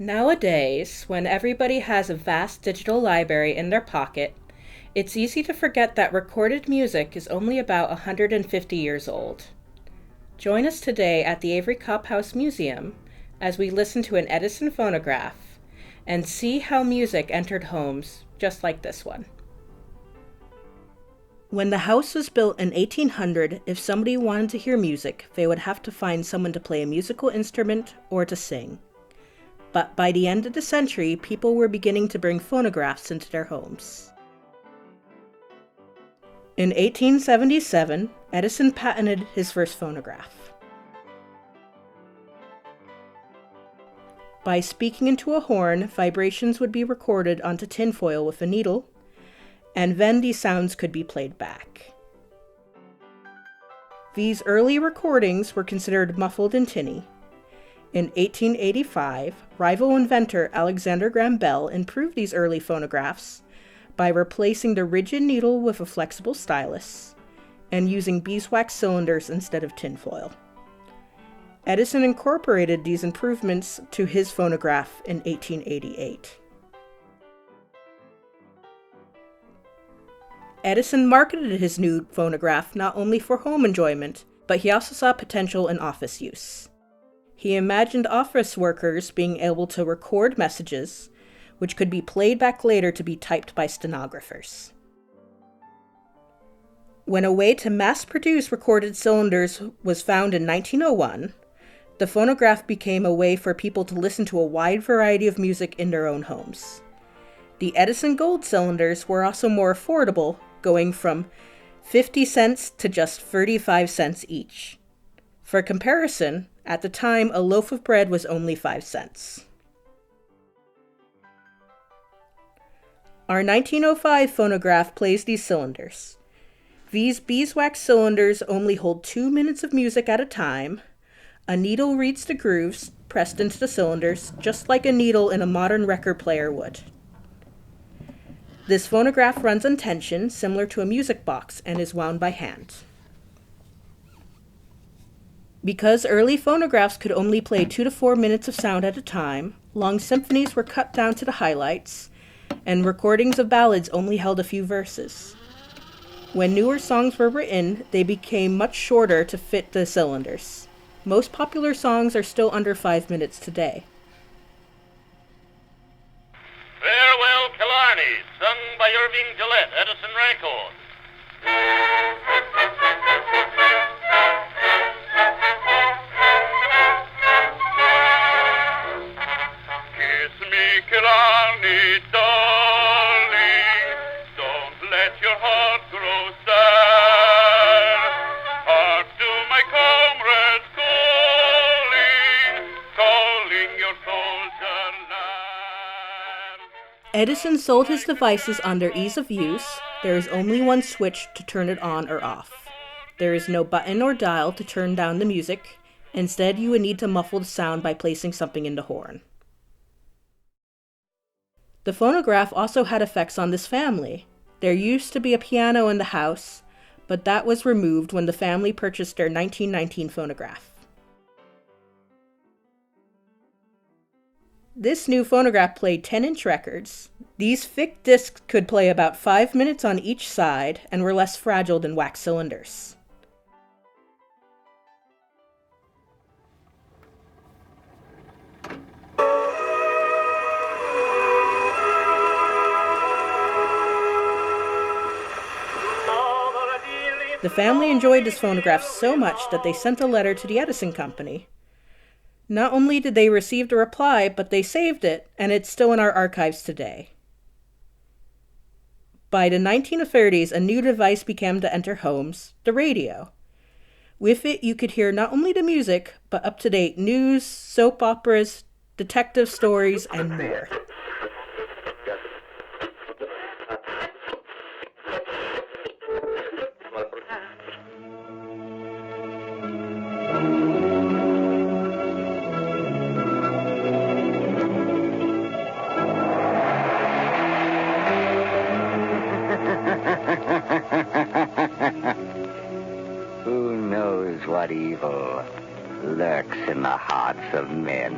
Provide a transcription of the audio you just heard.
Nowadays, when everybody has a vast digital library in their pocket, it's easy to forget that recorded music is only about 150 years old. Join us today at the Avery-Copp House Museum as we listen to an Edison phonograph and see how music entered homes just like this one. When the house was built in 1800, if somebody wanted to hear music, they would have to find someone to play a musical instrument or to sing. But by the end of the century, people were beginning to bring phonographs into their homes. In 1877, Edison patented his first phonograph. By speaking into a horn, vibrations would be recorded onto tinfoil with a needle, and then these sounds could be played back. These early recordings were considered muffled and tinny. In 1885, rival inventor Alexander Graham Bell improved these early phonographs by replacing the rigid needle with a flexible stylus and using beeswax cylinders instead of tinfoil. Edison incorporated these improvements to his phonograph in 1888. Edison marketed his new phonograph not only for home enjoyment, but he also saw potential in office use. He imagined office workers being able to record messages, which could be played back later to be typed by stenographers. When a way to mass-produce recorded cylinders was found in 1901, the phonograph became a way for people to listen to a wide variety of music in their own homes. The Edison gold cylinders were also more affordable, going from 50 cents to just 35 cents each. For comparison, at the time, a loaf of bread was only 5 cents. Our 1905 phonograph plays these cylinders. These beeswax cylinders only hold 2 minutes of music at a time. A needle reads the grooves pressed into the cylinders, just like a needle in a modern record player would. This phonograph runs on tension, similar to a music box, and is wound by hand. Because early phonographs could only play 2 to 4 minutes of sound at a time, long symphonies were cut down to the highlights, and recordings of ballads only held a few verses. When newer songs were written, they became much shorter to fit the cylinders. Most popular songs are still under 5 minutes today. Farewell, Killarney, sung by Irving Gillette, Edison Record. Kiss me, Killarney, darling, don't let your heart grow sad. Hark to my comrades calling your soldier lad. Edison sold his devices on their ease of use. There is only one switch to turn it on or off. There is no button or dial to turn down the music. Instead, you would need to muffle the sound by placing something in the horn. The phonograph also had effects on this family. There used to be a piano in the house, but that was removed when the family purchased their 1919 phonograph. This new phonograph played 10-inch records. These thick discs could play about 5 minutes on each side and were less fragile than wax cylinders. The family enjoyed this phonograph so much that they sent a letter to the Edison Company. Not only did they receive the reply, but they saved it, and it's still in our archives today. By the 1930s, a new device began to enter homes, the radio. With it, you could hear not only the music, but up-to-date news, soap operas, detective stories, and more. Who knows what evil lurks in the hearts of men?